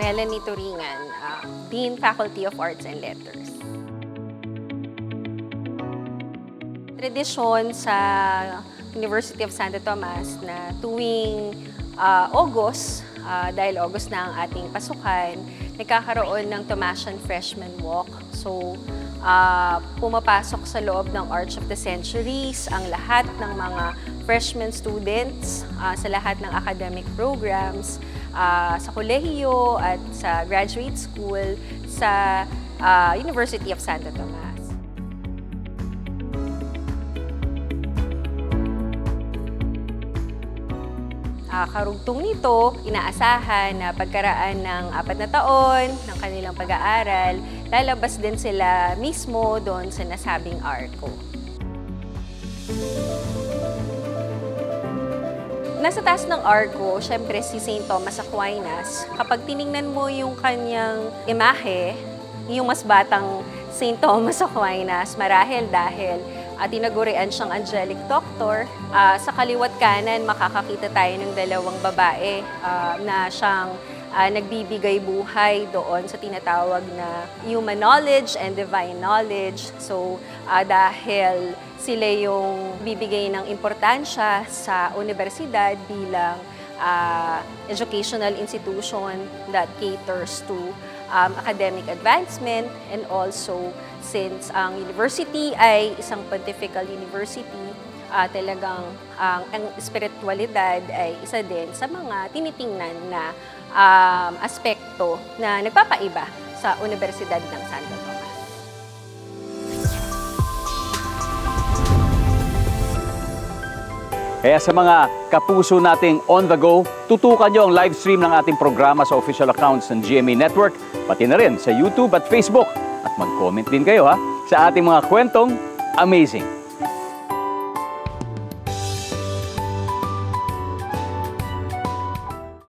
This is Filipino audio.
Melanie Turingan, Dean, Faculty of Arts and Letters. Tradisyon sa University of Santo Tomas na tuwing August, dahil August na ang ating pasukan, nagkakaroon ng Tomasian Freshman Walk. So, pumapasok sa loob ng Arch of the Centuries ang lahat ng mga freshman students sa lahat ng academic programs, sa kolehiyo at sa graduate school sa University of Santo Tomas. Karugtong nito, inaasahan na pagkaraan ng 4 na taon ng kanilang pag-aaral, lalabas din sila mismo doon sa nasabing ARCO. Nasa taas ng ARCO, syempre si St. Thomas Aquinas, kapag tiningnan mo yung kanyang imahe, yung mas batang St. Thomas Aquinas, marahil dahil tinagurian siyang angelic doctor. Sa kaliwat kanan, makakakita tayo ng dalawang babae na siyang nagbibigay buhay doon sa tinatawag na human knowledge and divine knowledge. So, dahil sila yung bibigay ng importansya sa universidad bilang educational institution that caters to academic advancement, and also since ang university ay isang pontifical university, talagang ang espiritualidad ay isa din sa mga tinitingnan na aspekto na nagpapaiba sa Universidad ng Santo Tomas. Kaya sa mga kapuso nating on the go, tutukan nyo ang live stream ng ating programa sa official accounts ng GMA Network, pati na rin sa YouTube at Facebook. At mag-comment din kayo sa ating mga kwentong amazing.